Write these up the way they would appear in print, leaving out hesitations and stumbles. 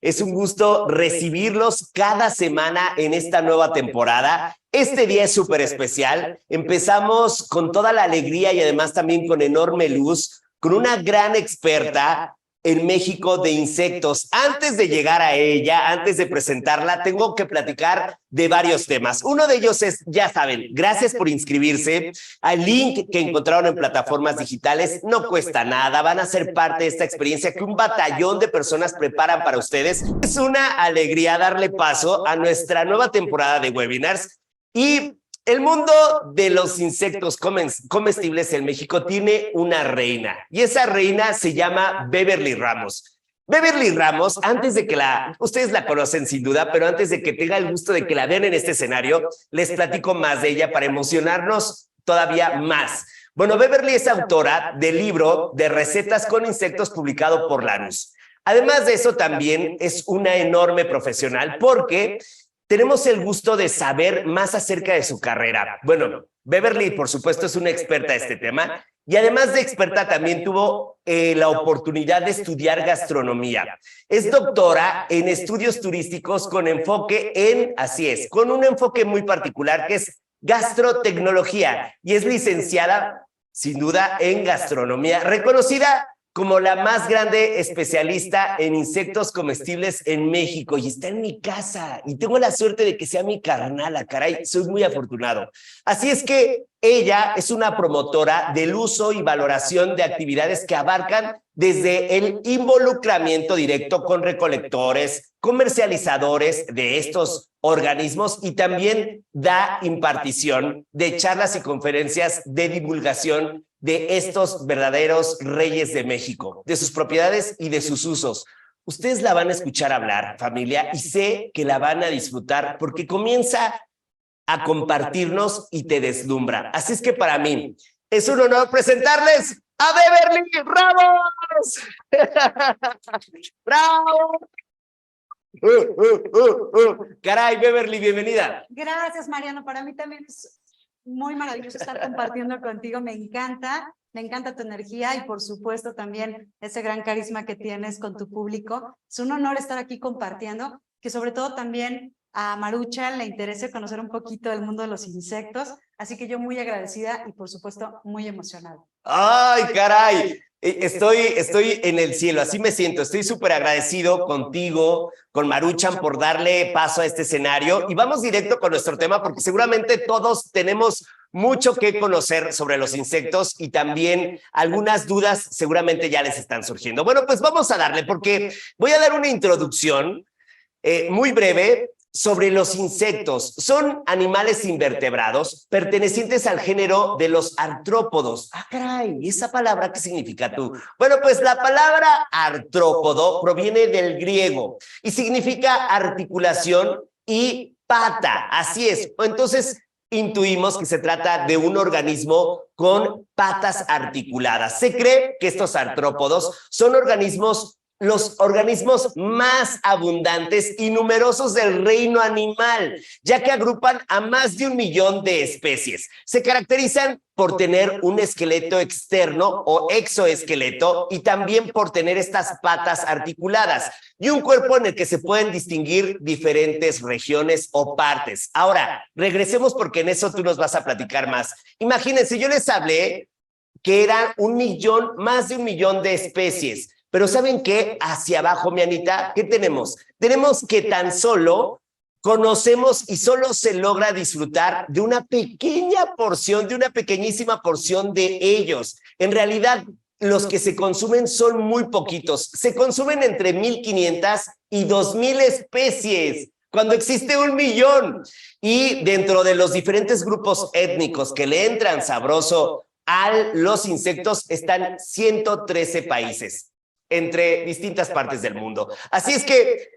Es un gusto recibirlos cada semana en esta nueva temporada. Este día es súper especial. Empezamos con toda la alegría y además también con enorme luz, con una gran experta en México de insectos. Antes de llegar a ella, antes de presentarla, tengo que platicar de varios temas. Uno de ellos es, ya saben, gracias por inscribirse al link que encontraron en plataformas digitales. No cuesta nada, van a ser parte de esta experiencia que un batallón de personas preparan para ustedes. Es una alegría darle paso a nuestra nueva temporada de webinars y el mundo de los insectos comestibles en México tiene una reina y esa reina se llama Beverly Ramos. Beverly Ramos, antes de que ustedes la conocen sin duda, pero antes de que tenga el gusto de que la vean en este escenario, les platico más de ella para emocionarnos todavía más. Bueno, Beverly es autora del libro de recetas con insectos publicado por Larousse. Además de eso, también es una enorme profesional porque tenemos el gusto de saber más acerca de su carrera. Bueno, Beverly, por supuesto, es una experta de este tema y además de experta también tuvo la oportunidad de estudiar gastronomía. Es doctora en estudios turísticos con enfoque en, así es, con un enfoque muy particular que es gastrotecnología y es licenciada, sin duda, en gastronomía, reconocida como la más grande especialista en insectos comestibles en México y está en mi casa y tengo la suerte de que sea mi carnala, caray, soy muy afortunado. Así es que ella es una promotora del uso y valoración de actividades que abarcan desde el involucramiento directo con recolectores, comercializadores de estos organismos y también da impartición de charlas y conferencias de divulgación de estos verdaderos reyes de México, de sus propiedades y de sus usos. Ustedes la van a escuchar hablar, familia, y sé que la van a disfrutar porque comienza a compartirnos y te deslumbra. Así es que para mí es un honor presentarles a Beverly Ramos. ¡Bravo! Caray, Beverly, bienvenida. Gracias, Mariano. Para mí también es muy maravilloso estar compartiendo contigo. Me encanta tu energía y por supuesto también ese gran carisma que tienes con tu público. Es un honor estar aquí compartiendo, que sobre todo también a Marucha le interese conocer un poquito del mundo de los insectos. Así que yo muy agradecida y por supuesto muy emocionada. ¡Ay, caray! Estoy en el cielo, así me siento. Estoy súper agradecido contigo, con Maruchan, por darle paso a este escenario. Y vamos directo con nuestro tema, porque seguramente todos tenemos mucho que conocer sobre los insectos y también algunas dudas seguramente ya les están surgiendo. Bueno, pues vamos a darle, porque voy a dar una introducción muy breve sobre los insectos. Son animales invertebrados pertenecientes al género de los artrópodos. Ah, caray, ¿y esa palabra qué significa tú? Bueno, pues la palabra artrópodo proviene del griego y significa articulación y pata. Así es. Entonces, intuimos que se trata de un organismo con patas articuladas. Se cree que estos artrópodos son los organismos más abundantes y numerosos del reino animal, ya que agrupan a más de 1 millón de especies. Se caracterizan por tener un esqueleto externo o exoesqueleto y también por tener estas patas articuladas y un cuerpo en el que se pueden distinguir diferentes regiones o partes. Ahora, regresemos porque en eso tú nos vas a platicar más. Imagínense, yo les hablé que eran más de 1 millón de especies. Pero ¿saben qué? Hacia abajo, mi Anita, ¿qué tenemos? Tenemos que tan solo conocemos y solo se logra disfrutar de una pequeña porción, de una pequeñísima porción de ellos. En realidad, los que se consumen son muy poquitos. Se consumen entre 1,500 y 2,000 especies, cuando existe 1 millón. Y dentro de los diferentes grupos étnicos que le entran sabroso a los insectos están 113 países entre distintas partes del mundo. Así es que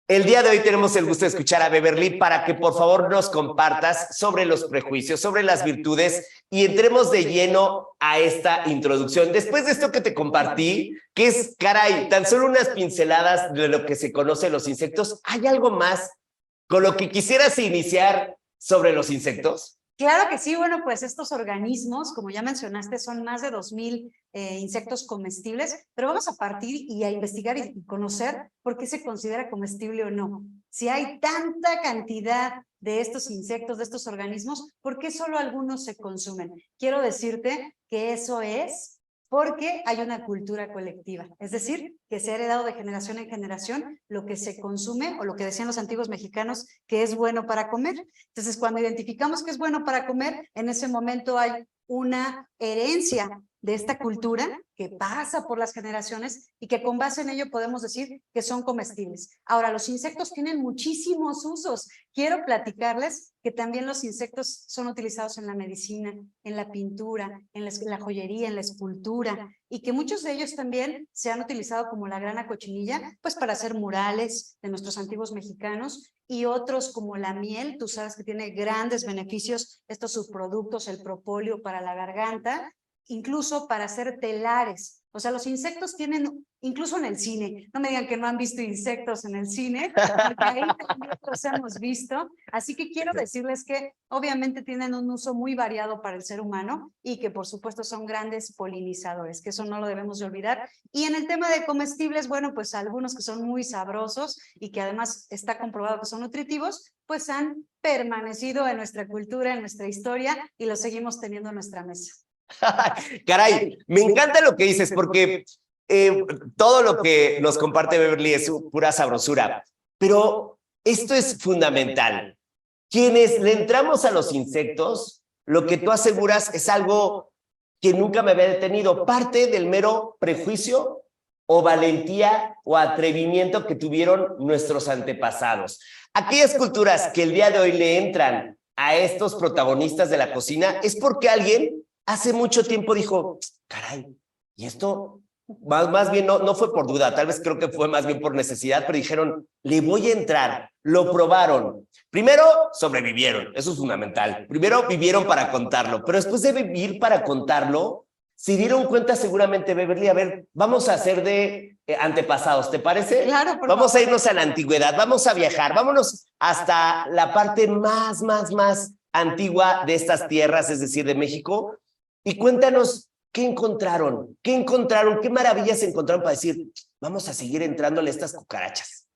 el día de hoy tenemos el gusto de escuchar a Beverly para que por favor nos compartas sobre los prejuicios, sobre las virtudes y entremos de lleno a esta introducción. Después de esto que te compartí, que es, caray, tan solo unas pinceladas de lo que se conoce de los insectos, ¿hay algo más con lo que quisieras iniciar sobre los insectos? Claro que sí, bueno, pues estos organismos, como ya mencionaste, son más de 2000 insectos comestibles, pero vamos a partir y a investigar y conocer por qué se considera comestible o no. Si hay tanta cantidad de estos insectos, de estos organismos, ¿por qué solo algunos se consumen? Quiero decirte que eso es porque hay una cultura colectiva, es decir, que se ha heredado de generación en generación lo que se consume o lo que decían los antiguos mexicanos que es bueno para comer. Entonces, cuando identificamos que es bueno para comer, en ese momento hay una herencia de esta cultura que pasa por las generaciones y que con base en ello podemos decir que son comestibles. Ahora, los insectos tienen muchísimos usos. Quiero platicarles que también los insectos son utilizados en la medicina, en la pintura, en la joyería, en la escultura, y que muchos de ellos también se han utilizado como la grana cochinilla, pues para hacer murales de nuestros antiguos mexicanos, y otros como la miel, tú sabes que tiene grandes beneficios, estos subproductos, el propóleo para la garganta, incluso para hacer telares. O sea, los insectos tienen, incluso en el cine, no me digan que no han visto insectos en el cine, porque ahí también los hemos visto. Así que quiero decirles que obviamente tienen un uso muy variado para el ser humano y que por supuesto son grandes polinizadores, que eso no lo debemos de olvidar. Y en el tema de comestibles, bueno, pues algunos que son muy sabrosos y que además está comprobado que son nutritivos, pues han permanecido en nuestra cultura, en nuestra historia y los seguimos teniendo en nuestra mesa. Caray, me encanta lo que dices porque todo lo que nos comparte Beverly es pura sabrosura, pero esto es fundamental. Quienes le entramos a los insectos, lo que tú aseguras es algo que nunca me había detenido, parte del mero prejuicio o valentía o atrevimiento que tuvieron nuestros antepasados. Aquellas culturas que el día de hoy le entran a estos protagonistas de la cocina es porque alguien hace mucho tiempo dijo, caray, y esto más bien no fue por duda, tal vez creo que fue más bien por necesidad, pero dijeron, le voy a entrar, lo probaron. Primero sobrevivieron, eso es fundamental. Primero vivieron para contarlo, pero después de vivir para contarlo, se dieron cuenta seguramente, Beverly, a ver, vamos a hacer de antepasados, ¿te parece? Claro, vamos a irnos a la antigüedad, vamos a viajar, vámonos hasta la parte más antigua de estas tierras, es decir, de México, y cuéntanos, ¿qué encontraron? ¿Qué maravillas encontraron para decir, vamos a seguir entrándole a estas cucarachas?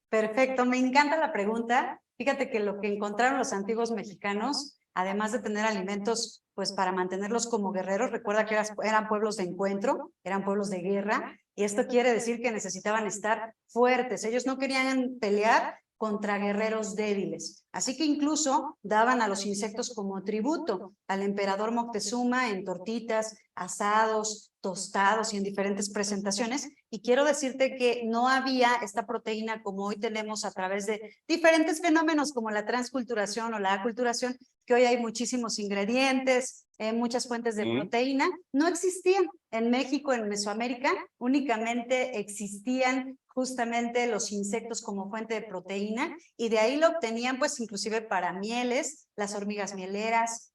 Perfecto, me encanta la pregunta. Fíjate que lo que encontraron los antiguos mexicanos, además de tener alimentos, pues para mantenerlos como guerreros, recuerda que eran pueblos de encuentro, eran pueblos de guerra, y esto quiere decir que necesitaban estar fuertes. Ellos no querían pelear contra guerreros débiles. Así que incluso daban a los insectos como tributo al emperador Moctezuma en tortitas, asados, tostados y en diferentes presentaciones. Y quiero decirte que no había esta proteína como hoy tenemos a través de diferentes fenómenos como la transculturación o la aculturación, que hoy hay muchísimos ingredientes, muchas fuentes de proteína. No existían en México, en Mesoamérica, únicamente existían justamente los insectos como fuente de proteína y de ahí lo obtenían pues inclusive para mieles, las hormigas mieleras,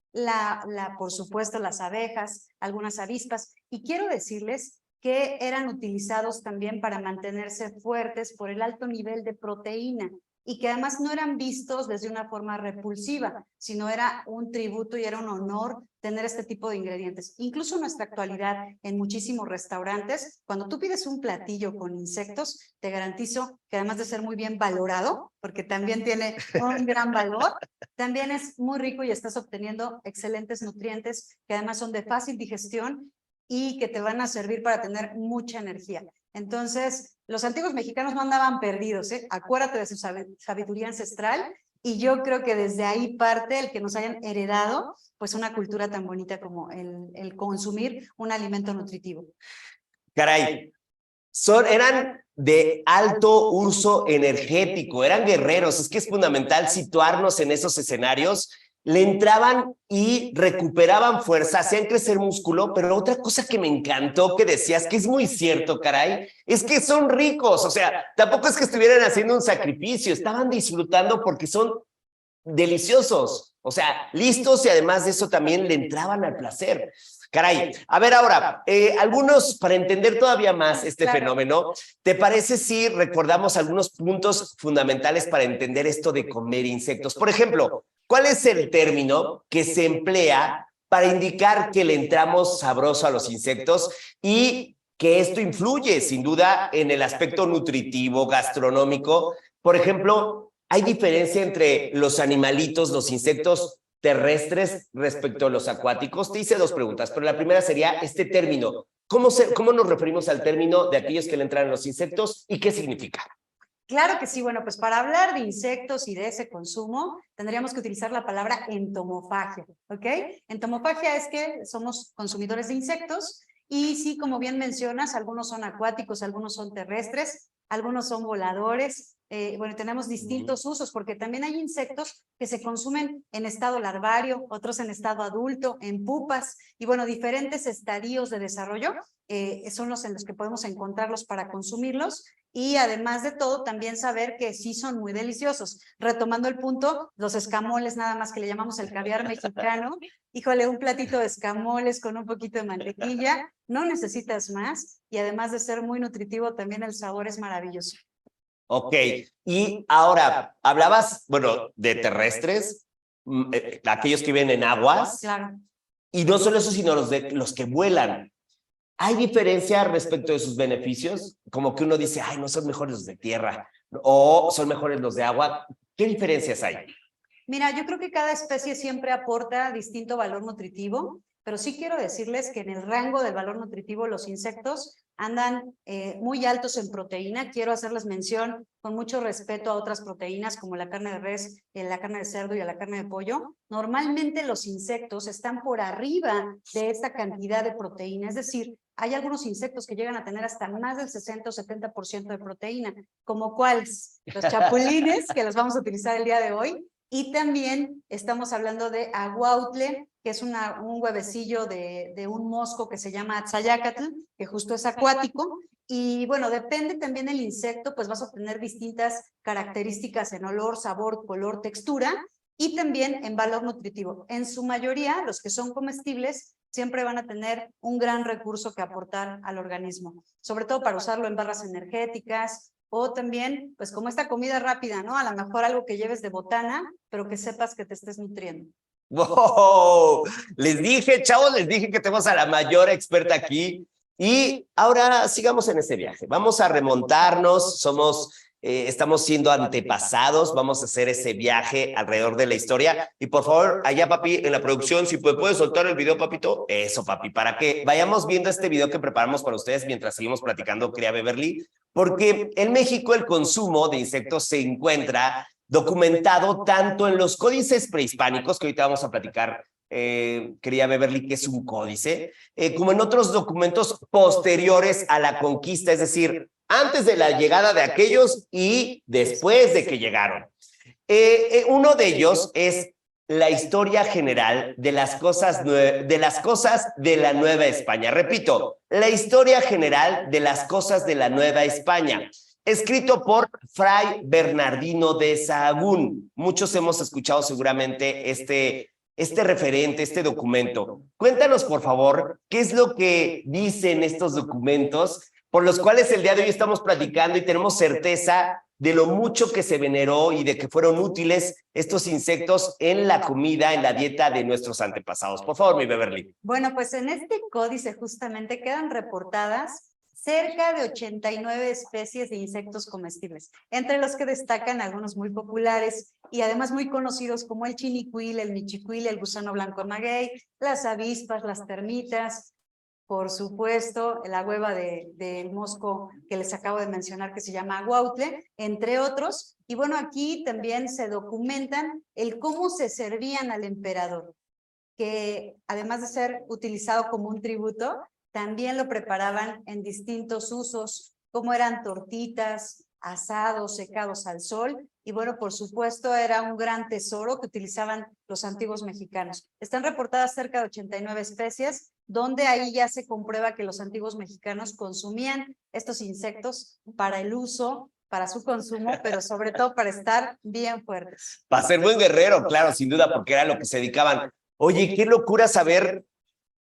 por supuesto las abejas, algunas avispas, y quiero decirles que eran utilizados también para mantenerse fuertes por el alto nivel de proteína y que además no eran vistos desde una forma repulsiva, sino era un tributo y era un honor tener este tipo de ingredientes. Incluso en nuestra actualidad, en muchísimos restaurantes, cuando tú pides un platillo con insectos, te garantizo que además de ser muy bien valorado, porque también tiene un gran valor, también es muy rico y estás obteniendo excelentes nutrientes que además son de fácil digestión y que te van a servir para tener mucha energía. Entonces, los antiguos mexicanos no andaban perdidos, ¿eh? Acuérdate de su sabiduría ancestral y yo creo que desde ahí parte el que nos hayan heredado pues una cultura tan bonita como el consumir un alimento nutritivo. Caray, eran de alto uso energético, eran guerreros, es que es fundamental situarnos en esos escenarios. Le entraban y recuperaban fuerza, hacían crecer músculo, pero otra cosa que me encantó que decías, que es muy cierto, caray, es que son ricos, o sea, tampoco es que estuvieran haciendo un sacrificio, estaban disfrutando porque son deliciosos, o sea, listos y además de eso también le entraban al placer. Caray, a ver ahora, algunos, para entender todavía más este fenómeno, ¿te parece si recordamos algunos puntos fundamentales para entender esto de comer insectos? Por ejemplo, ¿cuál es el término que se emplea para indicar que le entramos sabroso a los insectos y que esto influye sin duda en el aspecto nutritivo, gastronómico? Por ejemplo, ¿hay diferencia entre los animalitos, los insectos terrestres respecto a los acuáticos? Te hice dos preguntas, pero la primera sería este término. ¿Cómo nos referimos al término de aquellos que le entran a los insectos y qué significa? Claro que sí. Bueno, pues para hablar de insectos y de ese consumo, tendríamos que utilizar la palabra entomofagia, ¿ok? Entomofagia es que somos consumidores de insectos y sí, como bien mencionas, algunos son acuáticos, algunos son terrestres, algunos son voladores. Bueno, tenemos distintos usos porque también hay insectos que se consumen en estado larvario, otros en estado adulto, en pupas y bueno, diferentes estadios de desarrollo son los en los que podemos encontrarlos para consumirlos. Y además de todo, también saber que sí son muy deliciosos. Retomando el punto, los escamoles, nada más que le llamamos el caviar mexicano. Híjole, un platito de escamoles con un poquito de mantequilla, no necesitas más. Y además de ser muy nutritivo, también el sabor es maravilloso. Ok, y ahora, hablabas, bueno, de terrestres, aquellos que viven en aguas, Claro. y no solo eso, sino los que vuelan. ¿Hay diferencia respecto de sus beneficios? Como que uno dice, ay, no son mejores los de tierra, o son mejores los de agua. ¿Qué diferencias hay? Mira, yo creo que cada especie siempre aporta distinto valor nutritivo, pero sí quiero decirles que en el rango del valor nutritivo los insectos andan muy altos en proteína. Quiero hacerles mención con mucho respeto a otras proteínas como la carne de res, la carne de cerdo y a la carne de pollo. Normalmente los insectos están por arriba de esta cantidad de proteína, es decir, hay algunos insectos que llegan a tener hasta más del 60 o 70% de proteína, como cuáles, los chapulines, que los vamos a utilizar el día de hoy. Y también estamos hablando de aguautle, que es un huevecillo de un mosco que se llama Atzayacatl, que justo es acuático. Y bueno, depende también del insecto, pues vas a obtener distintas características en olor, sabor, color, textura y también en valor nutritivo. En su mayoría, los que son comestibles siempre van a tener un gran recurso que aportar al organismo, sobre todo para usarlo en barras energéticas, o también, pues como esta comida rápida, ¿no? A lo mejor algo que lleves de botana, pero que sepas que te estés nutriendo. ¡Wow! Les dije, chavos, les dije que tenemos a la mayor experta aquí. Y ahora sigamos en ese viaje. Vamos a remontarnos, estamos siendo antepasados, vamos a hacer ese viaje alrededor de la historia. Y por favor, allá, papi, en la producción, si puedes soltar el video, papito. Eso, papi, para que vayamos viendo este video que preparamos para ustedes mientras seguimos platicando, querida Beverly. Porque en México el consumo de insectos se encuentra documentado tanto en los códices prehispánicos, que ahorita vamos a platicar, quería Beverly, que es un códice, como en otros documentos posteriores a la conquista, es decir, antes de la llegada de aquellos y después de que llegaron. Uno de ellos es la historia general de las cosas de la Nueva España. Repito, la historia general de las cosas de la Nueva España, escrito por Fray Bernardino de Sahagún. Muchos hemos escuchado seguramente este referente, este documento. Cuéntanos, por favor, qué es lo que dicen estos documentos por los cuales el día de hoy estamos platicando y tenemos certeza de lo mucho que se veneró y de que fueron útiles estos insectos en la comida, en la dieta de nuestros antepasados. Por favor, mi Beverly. Bueno, pues en este códice justamente quedan reportadas cerca de 89 especies de insectos comestibles, entre los que destacan algunos muy populares y además muy conocidos como el chinicuil, el michicuil, el gusano blanco maguey, las avispas, las termitas, por supuesto, la hueva del mosco que les acabo de mencionar que se llama aguautle, entre otros. Y bueno, aquí también se documentan el cómo se servían al emperador, que además de ser utilizado como un tributo, también lo preparaban en distintos usos, como eran tortitas, asados, secados al sol, y bueno, por supuesto, era un gran tesoro que utilizaban los antiguos mexicanos. Están reportadas cerca de 89 especies, donde ahí ya se comprueba que los antiguos mexicanos consumían estos insectos para el uso, para su consumo, pero sobre todo para estar bien fuertes. Para ser buen guerrero, claro, sin duda, porque era lo que se dedicaban. Oye, qué locura saber,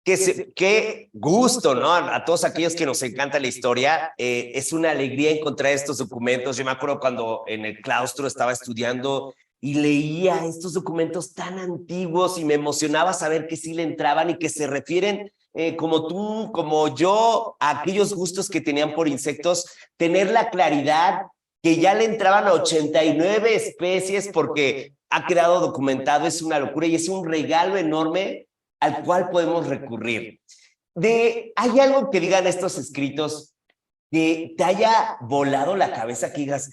qué gusto, ¿no? A todos aquellos que nos encanta la historia, es una alegría encontrar estos documentos. Yo me acuerdo cuando en el claustro estaba estudiando y leía estos documentos tan antiguos y me emocionaba saber que sí le entraban y que se refieren, como tú, como yo, a aquellos gustos que tenían por insectos, tener la claridad que ya le entraban a 89 especies porque ha quedado documentado, es una locura y es un regalo enorme al cual podemos recurrir. ¿Hay algo que digan estos escritos que te haya volado la cabeza, que digas,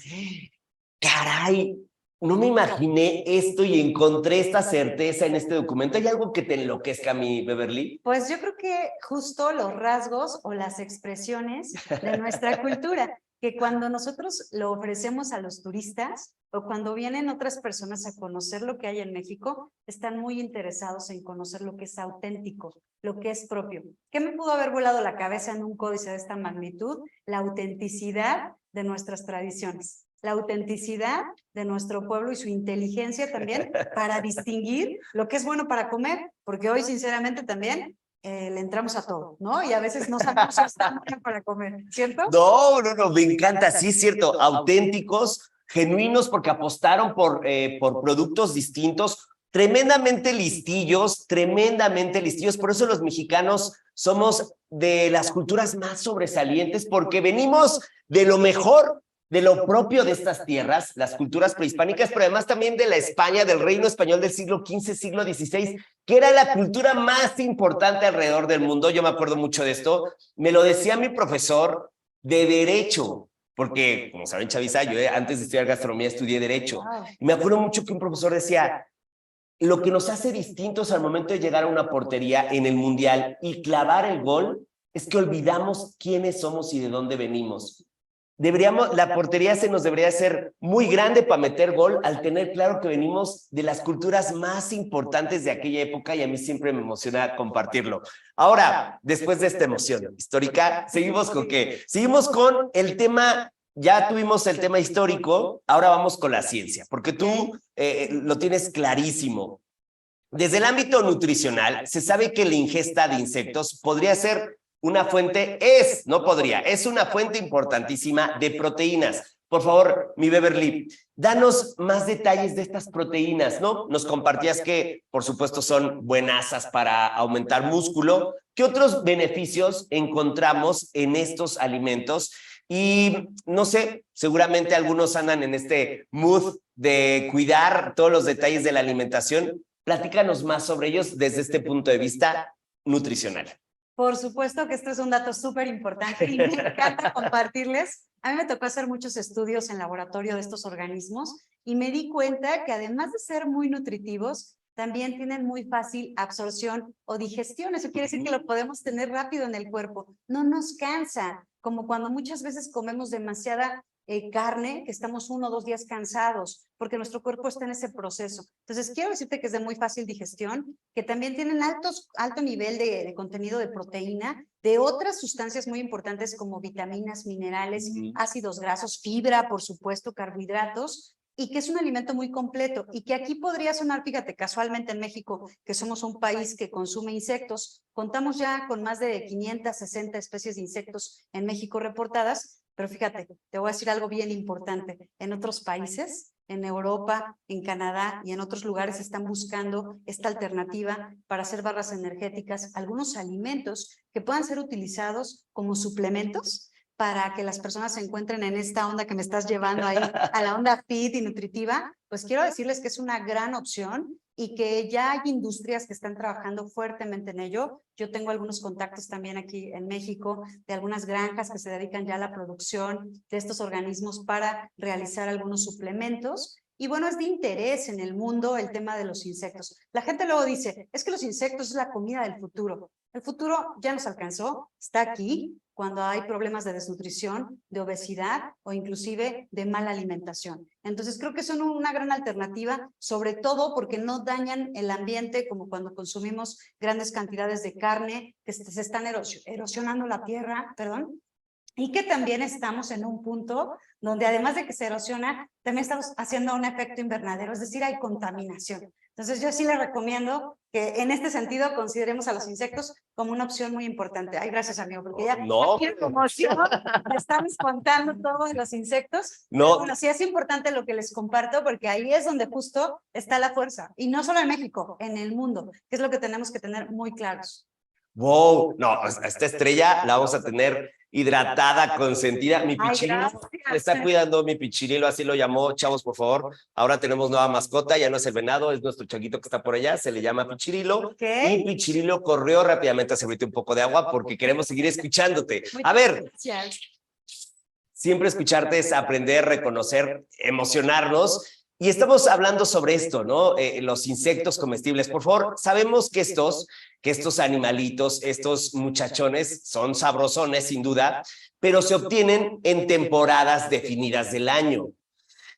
caray, no me imaginé esto y encontré esta certeza en este documento? ¿Hay algo que te enloquezca a mí, Beverly? Pues yo creo que justo los rasgos o las expresiones de nuestra cultura, que cuando nosotros lo ofrecemos a los turistas o cuando vienen otras personas a conocer lo que hay en México, están muy interesados en conocer lo que es auténtico, lo que es propio. ¿Qué me pudo haber volado la cabeza en un códice de esta magnitud? La autenticidad de nuestras tradiciones, la autenticidad de nuestro pueblo y su inteligencia también para distinguir lo que es bueno para comer, porque hoy sinceramente también le entramos a todo, ¿no? Y a veces no sabemos si está bueno para comer, ¿cierto? No, me encanta, sí es cierto, auténticos, genuinos porque apostaron por productos distintos, tremendamente listillos, por eso los mexicanos somos de las culturas más sobresalientes porque venimos de lo mejor, de lo propio de estas tierras, las culturas prehispánicas, pero además también de la España, del reino español del siglo XV, siglo XVI, que era la cultura más importante alrededor del mundo. Yo me acuerdo mucho de esto, me lo decía mi profesor de Derecho, porque, como saben, Chavisa, yo antes de estudiar gastronomía estudié Derecho, y me acuerdo mucho que un profesor decía, lo que nos hace distintos al momento de llegar a una portería en el Mundial y clavar el gol es que olvidamos quiénes somos y de dónde venimos. La portería se nos debería hacer muy grande para meter gol al tener claro que venimos de las culturas más importantes de aquella época y a mí siempre me emociona compartirlo. Ahora, después de esta emoción histórica, seguimos con el tema. Ya tuvimos el tema histórico, ahora vamos con la ciencia, porque tú lo tienes clarísimo. Desde el ámbito nutricional, se sabe que la ingesta de insectos podría ser una fuente, es una fuente importantísima de proteínas. Por favor, mi Beverly, danos más detalles de estas proteínas, ¿no? Nos compartías que, por supuesto, son buenasas para aumentar músculo. ¿Qué otros beneficios encontramos en estos alimentos? Y no sé, seguramente algunos andan en este mood de cuidar todos los detalles de la alimentación. Platícanos más sobre ellos desde este punto de vista nutricional. Por supuesto que este es un dato súper importante y me encanta compartirles. A mí me tocó hacer muchos estudios en laboratorio de estos organismos y me di cuenta que además de ser muy nutritivos, también tienen muy fácil absorción o digestión. Eso quiere decir que lo podemos tener rápido en el cuerpo. No nos cansa, como cuando muchas veces comemos demasiada carne, que estamos 1 o 2 días cansados, porque nuestro cuerpo está en ese proceso. Entonces, quiero decirte que es de muy fácil digestión, que también tienen alto nivel de contenido de proteína, de otras sustancias muy importantes como vitaminas, minerales, ácidos grasos, fibra, por supuesto, carbohidratos, y que es un alimento muy completo y que aquí podría sonar, fíjate, casualmente en México, que somos un país que consume insectos, contamos ya con más de 560 especies de insectos en México reportadas, pero fíjate, te voy a decir algo bien importante. En otros países, en Europa, en Canadá y en otros lugares están buscando esta alternativa para hacer barras energéticas, algunos alimentos que puedan ser utilizados como suplementos para que las personas se encuentren en esta onda que me estás llevando ahí, a la onda fit y nutritiva, pues quiero decirles que es una gran opción y que ya hay industrias que están trabajando fuertemente en ello. Yo tengo algunos contactos también aquí en México de algunas granjas que se dedican ya a la producción de estos organismos para realizar algunos suplementos. Y bueno, es de interés en el mundo el tema de los insectos. La gente luego dice, es que los insectos es la comida del futuro. El futuro ya nos alcanzó, está aquí, cuando hay problemas de desnutrición, de obesidad o inclusive de mala alimentación. Entonces creo que son una gran alternativa, sobre todo porque no dañan el ambiente como cuando consumimos grandes cantidades de carne, que se están erosionando la tierra, y que también estamos en un punto donde además de que se erosiona, también estamos haciendo un efecto invernadero, es decir, hay contaminación. Entonces yo sí le recomiendo que en este sentido consideremos a los insectos como una opción muy importante. Ay, gracias amigo, porque ya No, como emoción me estamos contando todos los insectos. no. Bueno, sí es importante lo que les comparto porque ahí es donde justo está la fuerza. Y no solo en México, en el mundo, que es lo que tenemos que tener muy claros. Wow, no, esta estrella la vamos a tener hidratada, consentida. Mi Ay, pichirilo gracias. me está cuidando, mi pichirilo, así lo llamó. Chavos, por favor, ahora tenemos nueva mascota, ya no es el venado, es nuestro changuito que está por allá, se le llama Pichirilo. Okay. Y Pichirilo corrió rápidamente a servirte un poco de agua porque queremos seguir escuchándote. A ver, Gracias. siempre escucharte es aprender, reconocer, emocionarnos. Y estamos hablando sobre esto, ¿no? Los insectos comestibles. Por favor, sabemos que estos animalitos, estos muchachones son sabrosones, sin duda, pero se obtienen en temporadas definidas del año.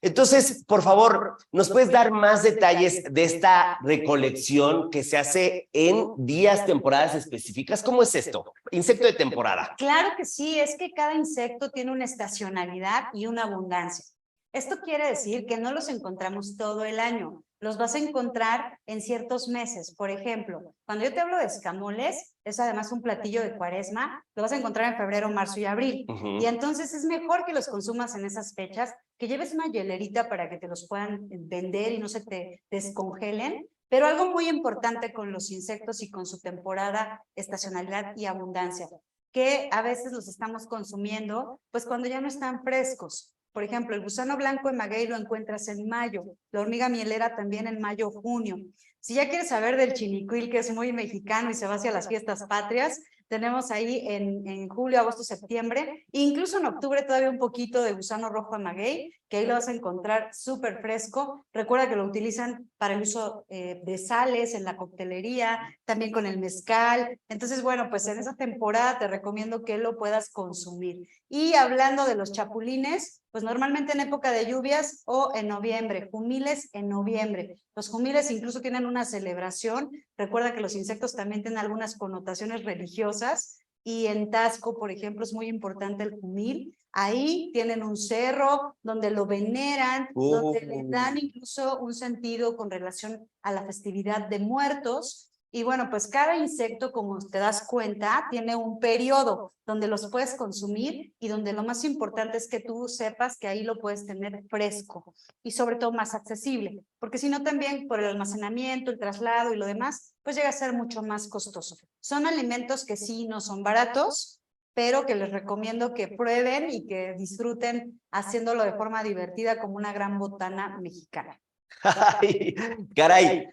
Entonces, por favor, ¿nos puedes dar más detalles de esta recolección que se hace en días, temporadas específicas? ¿Cómo es esto? Insecto de temporada. Claro que sí, es que cada insecto tiene una estacionalidad y una abundancia. Esto quiere decir que no los encontramos todo el año, los vas a encontrar en ciertos meses. Por ejemplo, cuando yo te hablo de escamoles, es además un platillo de cuaresma, lo vas a encontrar en febrero, marzo y abril. Y entonces es mejor que los consumas en esas fechas, que lleves una hielerita para que te los puedan vender y no se te descongelen. Pero algo muy importante con los insectos y con su temporada, estacionalidad y abundancia, que a veces los estamos consumiendo, pues cuando ya no están frescos. Por ejemplo, el gusano blanco en maguey lo encuentras en mayo, la hormiga mielera también en mayo o junio. Si ya quieres saber del chinicuil, que es muy mexicano y se va hacia las fiestas patrias, tenemos ahí en julio, agosto, septiembre, incluso en octubre todavía un poquito de gusano rojo en maguey, que ahí lo vas a encontrar súper fresco. Recuerda que lo utilizan para el uso de sales en la coctelería, también con el mezcal. Entonces, bueno, pues en esa temporada te recomiendo que lo puedas consumir. Y hablando de los chapulines, pues normalmente en época de lluvias o en noviembre, jumiles en noviembre. Los jumiles incluso tienen una celebración. Recuerda que los insectos también tienen algunas connotaciones religiosas y en Taxco, por ejemplo, es muy importante el jumil. Ahí tienen un cerro donde lo veneran, donde le dan incluso un sentido con relación a la festividad de muertos. Y bueno, pues cada insecto, como te das cuenta, tiene un periodo donde los puedes consumir y donde lo más importante es que tú sepas que ahí lo puedes tener fresco y sobre todo más accesible, porque si no también por el almacenamiento, el traslado y lo demás, pues llega a ser mucho más costoso. Son alimentos que sí no son baratos, pero que les recomiendo que prueben y que disfruten haciéndolo de forma divertida como una gran botana mexicana. Ay, caray.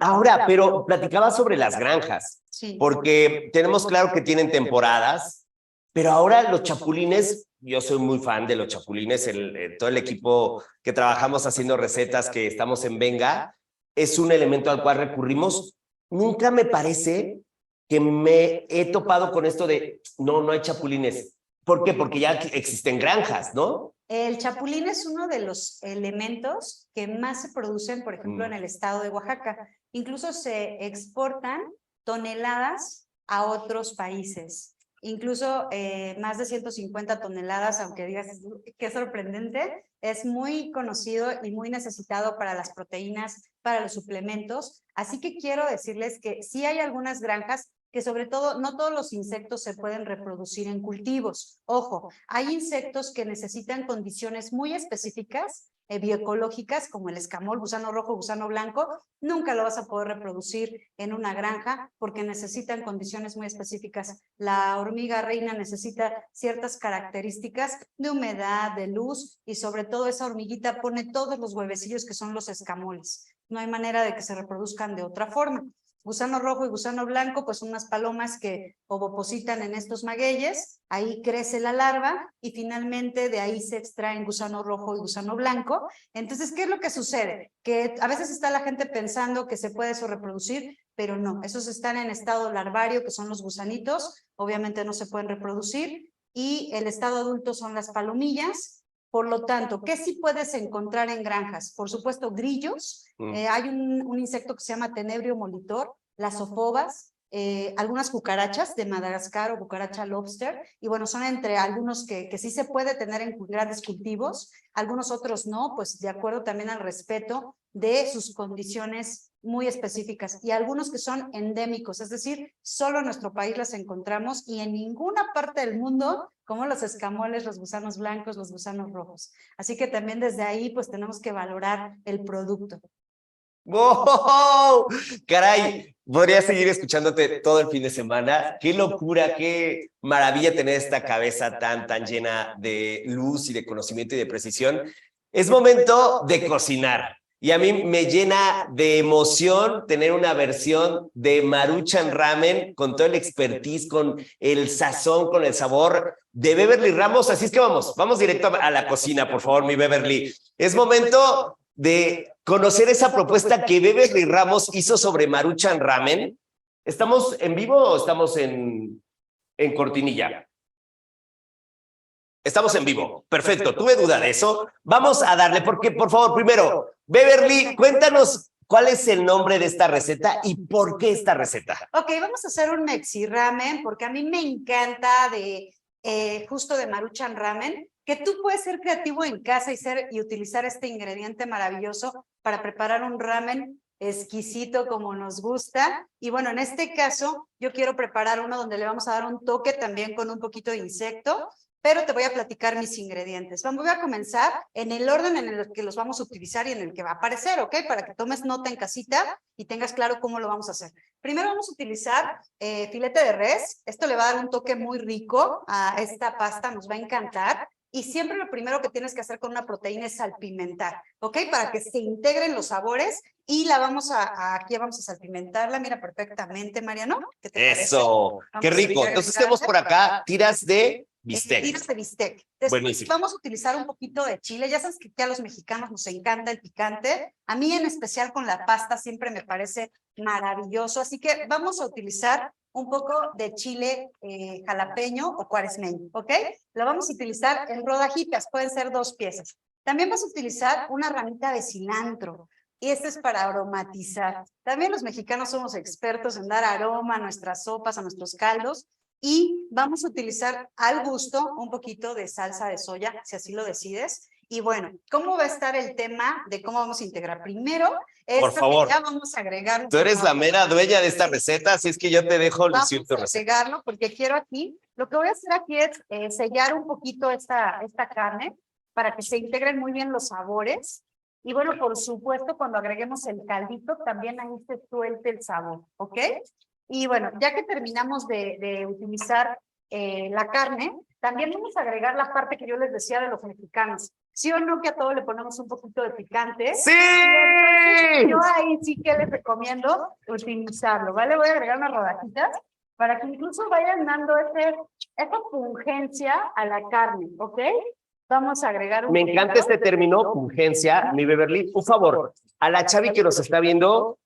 Ahora, pero platicaba sobre las granjas, Sí. porque tenemos claro que tienen temporadas, pero ahora los chapulines, yo soy muy fan de los chapulines, todo el equipo que trabajamos haciendo recetas, que estamos en Venga, es un elemento al cual recurrimos. Nunca me parece que me he topado con esto de, no hay chapulines. ¿Por qué? Porque ya existen granjas, ¿no? El chapulín es uno de los elementos que más se producen, por ejemplo, en el estado de Oaxaca. Incluso se exportan toneladas a otros países. Incluso más de 150 toneladas, aunque digas que es sorprendente, es muy conocido y muy necesitado para las proteínas, para los suplementos. Así que quiero decirles que sí hay algunas granjas que sobre todo no todos los insectos se pueden reproducir en cultivos. Ojo, hay insectos que necesitan condiciones muy específicas, bioecológicas, como el escamol, gusano rojo, gusano blanco. Nunca lo vas a poder reproducir en una granja porque necesitan condiciones muy específicas. La hormiga reina necesita ciertas características de humedad, de luz, y sobre todo esa hormiguita pone todos los huevecillos que son los escamoles. No hay manera de que se reproduzcan de otra forma. Gusano rojo y gusano blanco, pues son unas palomas que ovopositan en estos magueyes, ahí crece la larva y finalmente de ahí se extraen gusano rojo y gusano blanco. Entonces, ¿qué es lo que sucede? Que a veces está la gente pensando que se puede eso reproducir, pero no, esos están en estado larvario, que son los gusanitos, obviamente no se pueden reproducir, y el estado adulto son las palomillas. Por lo tanto, ¿qué sí puedes encontrar en granjas? Por supuesto, grillos. Hay un insecto que se llama tenebrio molitor, las ofobas, algunas cucarachas de Madagascar o cucaracha lobster, y bueno, son entre algunos que sí se puede tener en grandes cultivos, algunos otros no, pues de acuerdo también al respeto de sus condiciones muy específicas, y algunos que son endémicos, es decir, solo en nuestro país las encontramos y en ninguna parte del mundo, como los escamoles, los gusanos blancos, los gusanos rojos. Así que también desde ahí pues tenemos que valorar el producto. ¡Wow! Caray, podría seguir escuchándote todo el fin de semana. Qué locura, qué maravilla tener esta cabeza tan llena de luz y de conocimiento y de precisión. Es momento de cocinar. Y a mí me llena de emoción tener una versión de Maruchan Ramen con todo el expertise, con el sazón, con el sabor de Beverly Ramos. Así es que vamos directo a la cocina, por favor, mi Beverly. Es momento de conocer esa propuesta que Beverly Ramos hizo sobre Maruchan Ramen. ¿Estamos en vivo o estamos en cortinilla? Estamos en vivo. Perfecto, tuve duda de eso. Vamos a darle, porque por favor, primero, Beverly, cuéntanos cuál es el nombre de esta receta y por qué esta receta. Ok, vamos a hacer un mexi ramen, porque a mí me encanta justo de Maruchan Ramen, que tú puedes ser creativo en casa y utilizar este ingrediente maravilloso para preparar un ramen exquisito como nos gusta. Y bueno, en este caso yo quiero preparar uno donde le vamos a dar un toque también con un poquito de insecto, pero te voy a platicar mis ingredientes. Voy a comenzar en el orden en el que los vamos a utilizar y en el que va a aparecer, ¿ok? Para que tomes nota en casita y tengas claro cómo lo vamos a hacer. Primero vamos a utilizar filete de res. Esto le va a dar un toque muy rico a esta pasta, nos va a encantar. Y siempre lo primero que tienes que hacer con una proteína es salpimentar, ¿ok? Para que se integren los sabores y aquí vamos a salpimentarla, mira perfectamente, Mariano. ¿Qué te parece? Eso, qué rico. Entonces tenemos por acá tiras de bistec. Tiras de bistec. Después buenísimo. Vamos a utilizar un poquito de chile. Ya sabes que a los mexicanos nos encanta el picante. A mí en especial con la pasta siempre me parece maravilloso. Así que vamos a utilizar un poco de chile jalapeño o cuaresmeño, ¿ok? Lo vamos a utilizar en rodajitas, pueden ser 2 piezas. También vas a utilizar una ramita de cilantro. Y este es para aromatizar. También los mexicanos somos expertos en dar aroma a nuestras sopas, a nuestros caldos. Y vamos a utilizar al gusto un poquito de salsa de soya, si así lo decides. Y bueno, ¿cómo va a estar el tema de cómo vamos a integrar? Primero, por favor, ya vamos a agregar. Tú eres la mera dueña de esta receta, así es que yo te dejo lucir tu receta. Vamos a agregarlo porque quiero aquí, lo que voy a hacer aquí es sellar un poquito esta carne para que se integren muy bien los sabores. Y bueno, por supuesto, cuando agreguemos el caldito, también ahí se suelte el sabor, ¿ok? Y bueno, ya que terminamos de utilizar la carne, también vamos a agregar la parte que yo les decía de los mexicanos. ¿Sí o no que a todo le ponemos un poquito de picante? ¡Sí! Yo ahí sí que les recomiendo utilizarlo, ¿vale? Voy a agregar unas rodajitas para que incluso vayan dando esa pungencia a la carne, ¿ok? Vamos a agregar un Me encanta este término, pungencia, mi Beverly. Un favor, a la Chavi que nos está viendo,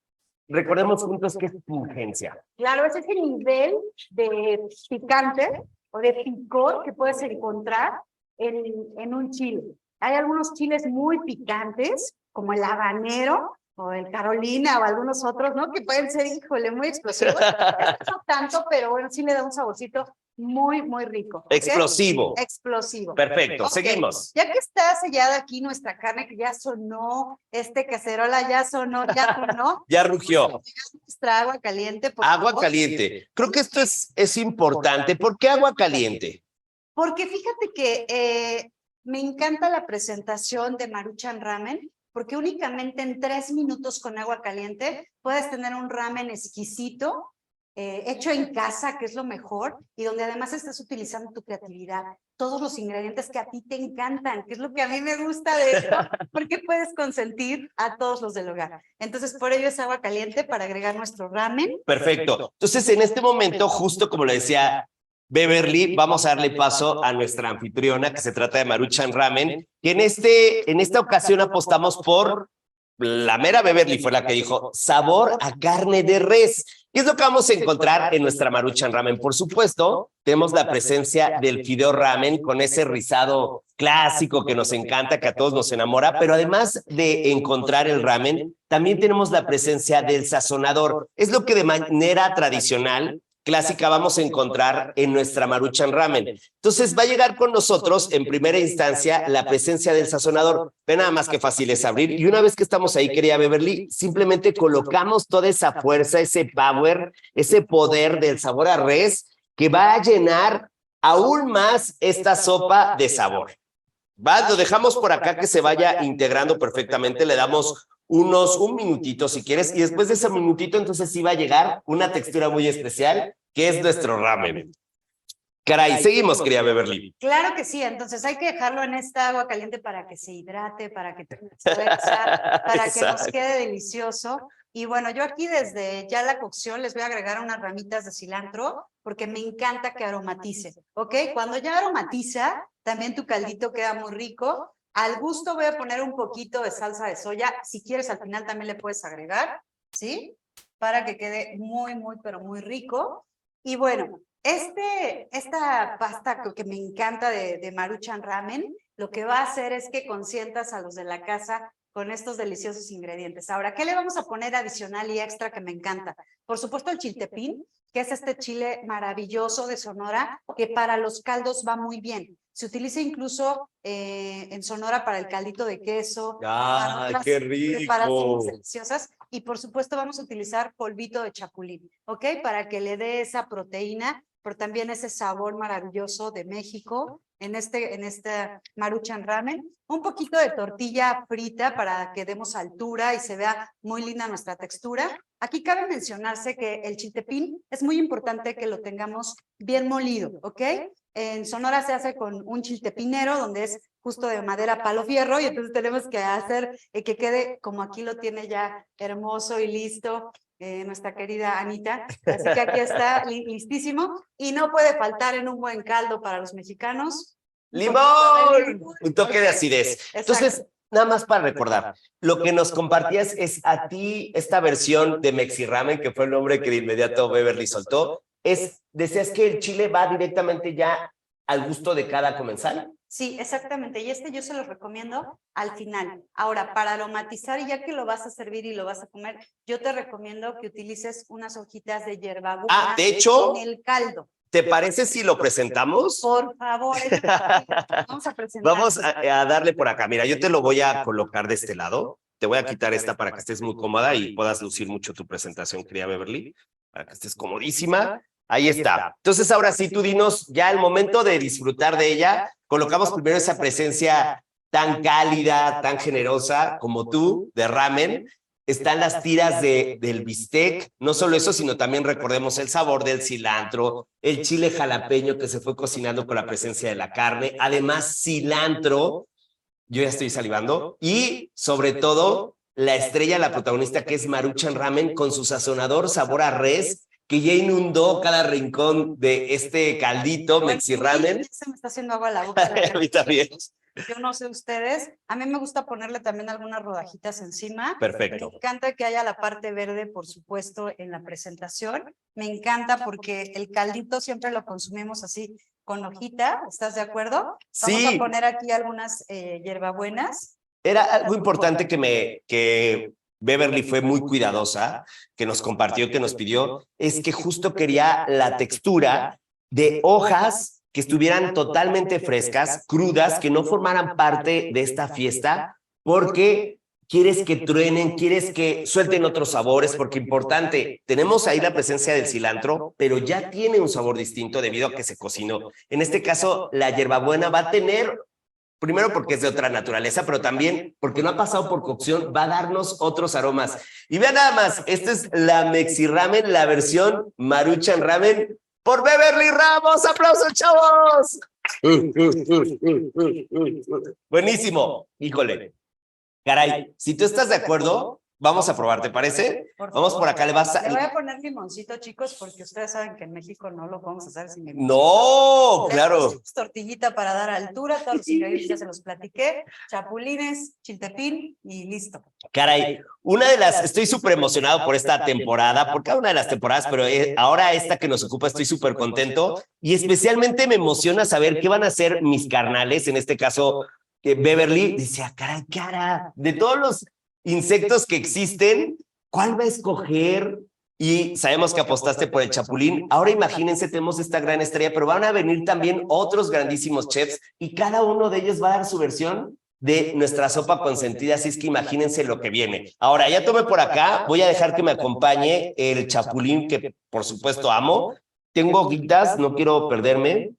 recordemos juntos qué es pungencia. Claro, es ese nivel de picante o de picor que puedes encontrar en un chile. Hay algunos chiles muy picantes, como el habanero o el Carolina o algunos otros, ¿no? Que pueden ser, híjole, muy explosivos. No tanto, pero bueno, sí le da un saborcito muy, muy rico. ¿Okay? Explosivo. Explosivo. Perfecto, okay. Seguimos. Ya que está sellada aquí nuestra carne, que ya sonó, cacerola ya sonó. Ya rugió. Nuestra agua caliente. Agua caliente. Creo que esto es importante. ¿Por qué agua caliente? Porque fíjate que me encanta la presentación de Maruchan Ramen, porque únicamente en 3 minutos con agua caliente puedes tener un ramen exquisito, hecho en casa, que es lo mejor, y donde además estás utilizando tu creatividad, todos los ingredientes que a ti te encantan, que es lo que a mí me gusta de esto, porque puedes consentir a todos los del hogar. Entonces, por ello es agua caliente para agregar nuestro ramen. Perfecto. Entonces, en este momento, justo como le decía Beverly, vamos a darle paso a nuestra anfitriona, que se trata de Maruchan Ramen, que en esta ocasión apostamos por la mera Beverly, fue la que dijo sabor a carne de res. ¿Qué es lo que vamos a encontrar en nuestra Maruchan Ramen? Por supuesto, tenemos la presencia del fideo ramen con ese rizado clásico que nos encanta, que a todos nos enamora, pero además de encontrar el ramen, también tenemos la presencia del sazonador. Es lo que de manera tradicional clásica vamos a encontrar en nuestra Maruchan Ramen. Entonces va a llegar con nosotros en primera instancia la presencia del sazonador. Ve nada más que fácil es abrir y una vez que estamos ahí, querida Beverly, simplemente colocamos toda esa fuerza, ese power, ese poder del sabor a res que va a llenar aún más esta sopa de sabor. ¿Va? Lo dejamos por acá que se vaya integrando perfectamente, le damos un minutito si quieres, y después de ese minutito entonces sí va a llegar una textura muy especial, que es nuestro ramen. Caray, seguimos, querida Beverly. Claro que sí, entonces hay que dejarlo en esta agua caliente para que se hidrate, para que tenga fuerza, para que nos quede delicioso. Y bueno, yo aquí desde ya la cocción les voy a agregar unas ramitas de cilantro porque me encanta que aromatice, ¿ok? Cuando ya aromatiza, también tu caldito queda muy rico. Al gusto voy a poner un poquito de salsa de soya. Si quieres, al final también le puedes agregar, ¿sí? Para que quede muy, muy, pero muy rico. Y bueno, esta pasta que me encanta de Maruchan Ramen, lo que va a hacer es que consientas a los de la casa con estos deliciosos ingredientes. Ahora, ¿qué le vamos a poner adicional y extra que me encanta? Por supuesto, el chiltepín, que es este chile maravilloso de Sonora, que para los caldos va muy bien. Se utiliza incluso en Sonora para el caldito de queso, para otras ¡Qué rico! preparaciones deliciosas. Y por supuesto vamos a utilizar polvito de chapulín, ¿ok? Para que le dé esa proteína, pero también ese sabor maravilloso de México en este Maruchan Ramen. Un poquito de tortilla frita para que demos altura y se vea muy linda nuestra textura. Aquí cabe mencionarse que el chiltepín es muy importante que lo tengamos bien molido, ¿ok? En Sonora se hace con un chiltepinero, donde es justo de madera palo fierro, y entonces tenemos que hacer que quede como aquí lo tiene ya hermoso y listo nuestra querida Anita. Así que aquí está listísimo y no puede faltar en un buen caldo para los mexicanos. ¡Limón! Un toque de acidez. Exacto. Entonces, nada más para recordar, lo que nos compartías es a ti esta versión de Mexi Ramen, que fue el nombre que de inmediato Beverly soltó, decías que el chile va directamente ya al gusto de cada comensal. Sí, exactamente. Y yo se los recomiendo al final. Ahora, para aromatizar, y ya que lo vas a servir y lo vas a comer, yo te recomiendo que utilices unas hojitas de hierbabuena de hecho, en el caldo. ¿Te parece si lo presentamos? Por favor, vamos a presentar. Vamos a darle por acá. Mira, yo te lo voy a colocar de este lado. Te voy a quitar esta para que estés muy cómoda y puedas lucir mucho tu presentación, querida Beverly, para que estés comodísima. Ahí está. Entonces, ahora sí, tú dinos ya el momento de disfrutar de ella. Colocamos primero esa presencia tan cálida, tan generosa como tú, de ramen. Están las tiras del bistec, no solo eso, sino también recordemos el sabor del cilantro, el chile jalapeño que se fue cocinando con la presencia de la carne, además cilantro, yo ya estoy salivando, y sobre todo la estrella, la protagonista que es Maruchan Ramen con su sazonador sabor a res, que ya inundó cada rincón de este caldito Mexi Ramen. Se me está haciendo agua la boca. A mí también. Yo no sé ustedes, a mí me gusta ponerle también algunas rodajitas encima. Perfecto. Me encanta que haya la parte verde, por supuesto, en la presentación. Me encanta porque el caldito siempre lo consumimos así, con hojita. ¿Estás de acuerdo? Sí. Vamos a poner aquí algunas hierbabuenas. Era algo importante que Beverly fue muy cuidadosa, que nos compartió, que nos pidió, es que justo quería la textura de hojas que estuvieran totalmente frescas, crudas, que no formaran parte de esta fiesta, porque quieres que truenen, quieres que suelten otros sabores, porque importante, tenemos ahí la presencia del cilantro, pero ya tiene un sabor distinto debido a que se cocinó. En este caso, la hierbabuena va a tener, primero porque es de otra naturaleza, pero también porque no ha pasado por cocción, va a darnos otros aromas. Y vean nada más, esta es la Mexi Ramen, la versión Maruchan Ramen, por Beverly Ramos. ¡Aplausos, chavos! Buenísimo. Híjole. Caray, si tú estás de acuerdo, vamos a probar, ¿te parece? Vamos por acá, le vas a... Le voy a poner limoncito, chicos, porque ustedes saben que en México no lo podemos hacer sin limón. No, claro. Tortillita para dar altura, todos los ingredientes ya se los platiqué, chapulines, chiltepín y listo. Caray, estoy súper emocionado por esta temporada, por cada una de las temporadas, pero ahora esta que nos ocupa estoy súper contento y especialmente me emociona saber qué van a hacer mis carnales, en este caso Beverly, dice, caray, cara, de todos los insectos que existen, ¿cuál va a escoger? Y sabemos que apostaste por el chapulín. Ahora imagínense, tenemos esta gran estrella, pero van a venir también otros grandísimos chefs y cada uno de ellos va a dar su versión de nuestra sopa consentida, así es que imagínense lo que viene. Ahora, ya tomé por acá, voy a dejar que me acompañe el chapulín, que por supuesto amo. Tengo hojitas, no quiero perderme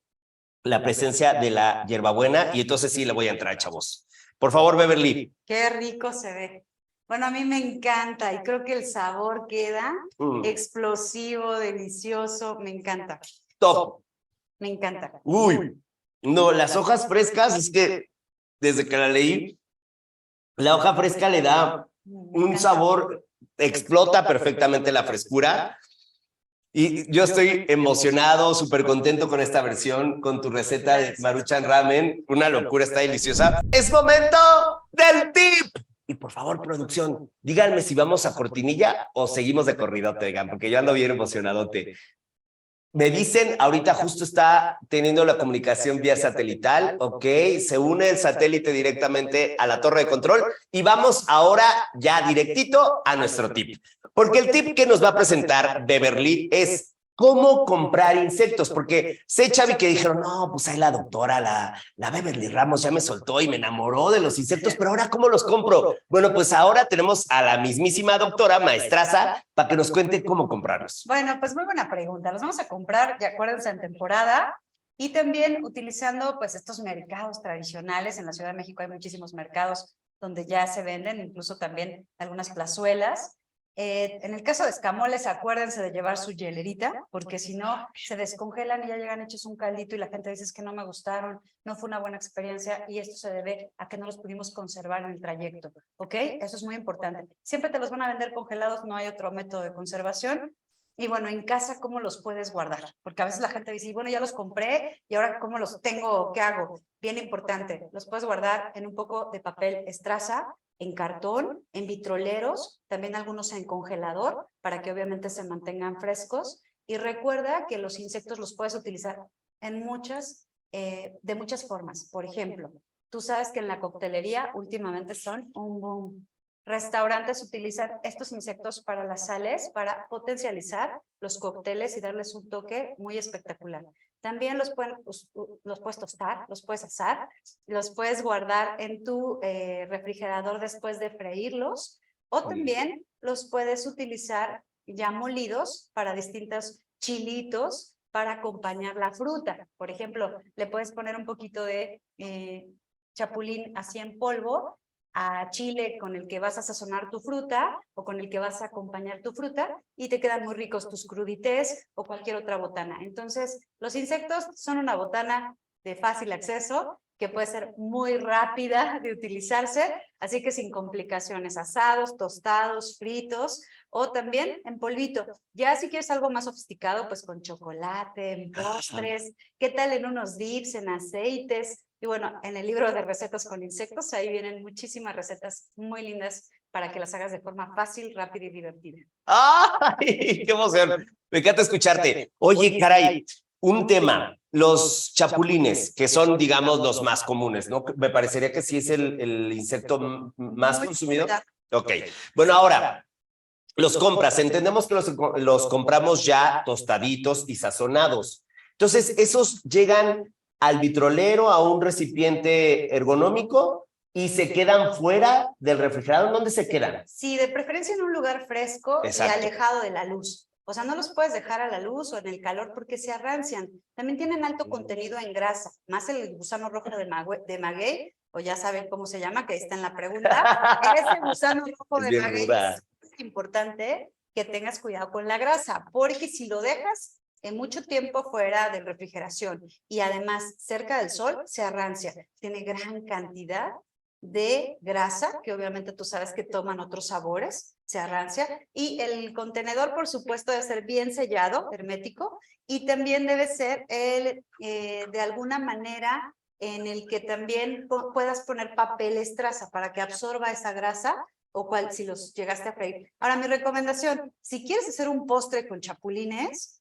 la presencia de la hierbabuena y entonces sí le voy a entrar, chavos. Por favor, Beverly. Qué rico se ve. Bueno, a mí me encanta y creo que el sabor queda explosivo, delicioso, me encanta. Top. Me encanta. Uy, no, las hojas frescas, es que desde que la leí, la hoja fresca le da un sabor, explota perfectamente la frescura. Y yo estoy emocionado, súper contento con esta versión, con tu receta de Maruchan Ramen. Una locura, está deliciosa. ¡Es momento del tip! Y por favor, producción, díganme si vamos a cortinilla o seguimos de corridote, digan, porque yo ando bien emocionadote. Me dicen, ahorita justo está teniendo la comunicación vía satelital, ok, se une el satélite directamente a la torre de control y vamos ahora ya directito a nuestro tip. Porque el tip que nos va a presentar Beverly es cómo comprar insectos, porque sé, Chavi, que dijeron, no, pues ahí la doctora, la Beverly Ramos ya me soltó y me enamoró de los insectos, pero ahora, ¿cómo los compro? Bueno, pues ahora tenemos a la mismísima doctora, maestraza, para que nos cuente cómo comprarlos. Bueno, pues muy buena pregunta. Los vamos a comprar, ya acuérdense, en temporada y también utilizando pues estos mercados tradicionales. En la Ciudad de México hay muchísimos mercados donde ya se venden, incluso también algunas plazuelas. En el caso de escamoles, acuérdense de llevar su hielerita, porque si no, se descongelan y ya llegan hechos un caldito y la gente dice es que no me gustaron, no fue una buena experiencia y esto se debe a que no los pudimos conservar en el trayecto, ¿ok? Eso es muy importante. Siempre te los van a vender congelados, no hay otro método de conservación. Y bueno, en casa, ¿cómo los puedes guardar? Porque a veces la gente dice, bueno, ya los compré y ahora ¿cómo los tengo? ¿Qué hago? Bien importante, los puedes guardar en un poco de papel estraza, en cartón, en vitroleros, también algunos en congelador, para que obviamente se mantengan frescos. Y recuerda que los insectos los puedes utilizar en de muchas formas. Por ejemplo, tú sabes que en la coctelería últimamente son un boom. Restaurantes utilizan estos insectos para las sales, para potencializar los cócteles y darles un toque muy espectacular. También los puedes tostar, los puedes asar, los puedes guardar en tu refrigerador después de freírlos, o también los puedes utilizar ya molidos para distintos chilitos para acompañar la fruta. Por ejemplo, le puedes poner un poquito de chapulín así en polvo a chile con el que vas a sazonar tu fruta o con el que vas a acompañar tu fruta y te quedan muy ricos tus crudités o cualquier otra botana. Entonces, los insectos son una botana de fácil acceso que puede ser muy rápida de utilizarse, así que sin complicaciones, asados, tostados, fritos o también en polvito. Ya si quieres algo más sofisticado, pues con chocolate, en postres, ¿qué tal en unos dips, en aceites? Y bueno, en el libro de recetas con insectos, ahí vienen muchísimas recetas muy lindas para que las hagas de forma fácil, rápida y divertida. ¡Ay, qué emoción! Me encanta escucharte. Oye, caray, un tema, los chapulines, que son, digamos, los más comunes, ¿no? Me parecería que sí es el insecto más consumido. Ok, bueno, ahora, los compras, entendemos que los compramos ya tostaditos y sazonados. Entonces, esos llegan al vitrolero, a un recipiente ergonómico y se quedan fuera del refrigerador. ¿Dónde se quedan? Sí, de preferencia en un lugar fresco. Exacto. Y alejado de la luz. O sea, no los puedes dejar a la luz o en el calor porque se arrancian. También tienen alto contenido en grasa, más el gusano rojo de maguey, o ya saben cómo se llama, que ahí está en la pregunta. Ese gusano rojo de maguey es importante que tengas cuidado con la grasa, porque si lo dejas en mucho tiempo fuera de refrigeración y además cerca del sol, se arrancia. Tiene gran cantidad de grasa, que obviamente tú sabes que toman otros sabores, se arrancia, y el contenedor, por supuesto, debe ser bien sellado, hermético, y también debe ser de alguna manera en el que también puedas poner papel estraza para que absorba esa grasa o cuál, si los llegaste a freír. Ahora, mi recomendación, si quieres hacer un postre con chapulines,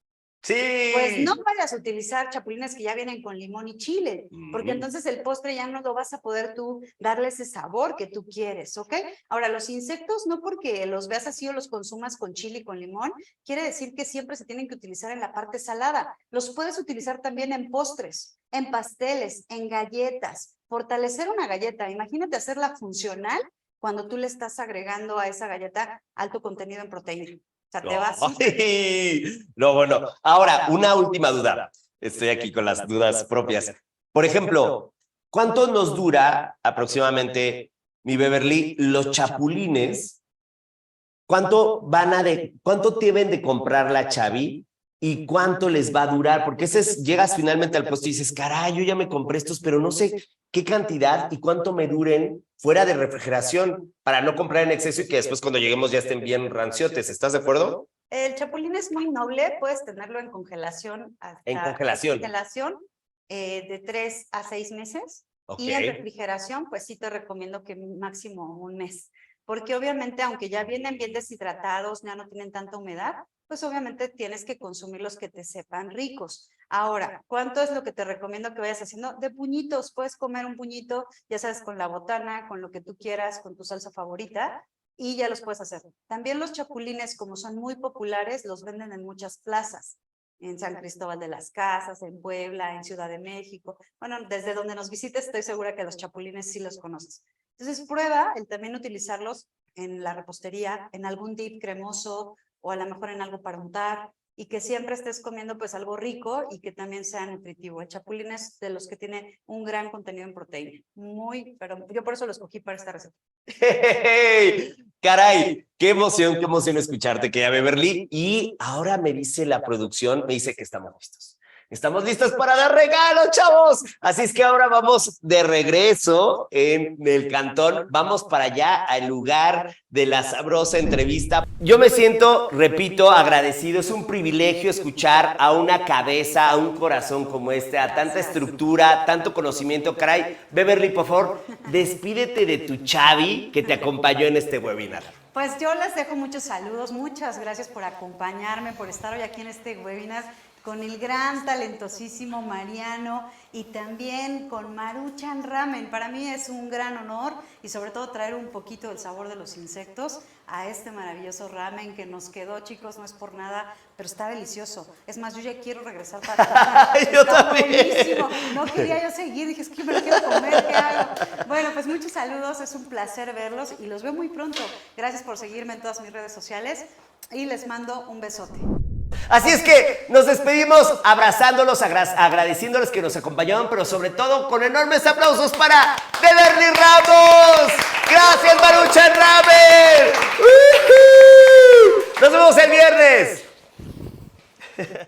Sí. pues no vayas a utilizar chapulines que ya vienen con limón y chile, porque entonces el postre ya no lo vas a poder tú darle ese sabor que tú quieres, ¿ok? Ahora, los insectos, no porque los veas así o los consumas con chile y con limón, quiere decir que siempre se tienen que utilizar en la parte salada. Los puedes utilizar también en postres, en pasteles, en galletas. Fortalecer una galleta, imagínate hacerla funcional cuando tú le estás agregando a esa galleta alto contenido en proteína. O sea, te vas. No, bueno. Ahora, una última duda. Estoy aquí con las dudas propias. Por ejemplo, ¿cuánto nos dura aproximadamente, mi Beverly, los chapulines? ¿Cuánto deben de comprar la Chavi y cuánto les va a durar? Porque llegas finalmente al puesto y dices, caray, yo ya me compré estos, pero no sé qué cantidad y cuánto me duren fuera de refrigeración para no comprar en exceso y que después cuando lleguemos ya estén bien ranciotes. ¿Estás de acuerdo? El chapulín es muy noble, puedes tenerlo en congelación En congelación. De 3 a 6 meses. Okay. Y en refrigeración, pues sí te recomiendo que máximo un mes. Porque obviamente, aunque ya vienen bien deshidratados, ya no tienen tanta humedad, pues obviamente tienes que consumir los que te sepan ricos. Ahora, ¿cuánto es lo que te recomiendo que vayas haciendo? De puñitos, puedes comer un puñito, ya sabes, con la botana, con lo que tú quieras, con tu salsa favorita, y ya los puedes hacer. También los chapulines, como son muy populares, los venden en muchas plazas. En San Cristóbal de las Casas, en Puebla, en Ciudad de México. Bueno, desde donde nos visites estoy segura que los chapulines sí los conoces. Entonces prueba el también utilizarlos en la repostería, en algún dip cremoso o a lo mejor en algo para untar y que siempre estés comiendo pues algo rico y que también sea nutritivo. El chapulín es de los que tiene un gran contenido en proteína. Pero yo por eso lo escogí para esta receta. ¡Hey! Caray, qué emoción escucharte, querida Beverly. Y ahora me dice la producción, me dice que estamos listos. Estamos listos para dar regalos, chavos. Así es que ahora vamos de regreso en el cantón. Vamos para allá, al lugar de la sabrosa entrevista. Yo me siento, repito, agradecido. Es un privilegio escuchar a una cabeza, a un corazón como este, a tanta estructura, tanto conocimiento. Caray, Beverly, por favor, despídete de tu Chavi que te acompañó en este webinar. Pues yo les dejo muchos saludos. Muchas gracias por acompañarme, por estar hoy aquí en este webinar con el gran, talentosísimo Mariano y también con Maruchan Ramen. Para mí es un gran honor y sobre todo traer un poquito del sabor de los insectos a este maravilloso ramen que nos quedó, chicos, no es por nada, pero está delicioso. Es más, yo ya quiero regresar para acá. Yo está también. buenísimo. No quería yo seguir, dije, es que me lo quiero comer, ¿qué hago? Bueno, pues muchos saludos, es un placer verlos y los veo muy pronto. Gracias por seguirme en todas mis redes sociales y les mando un besote. Así es que nos despedimos abrazándolos, agradeciéndoles que nos acompañaron, pero sobre todo con enormes aplausos para Beverly Ramos. Gracias, Maruchan Ramen. Nos vemos el viernes.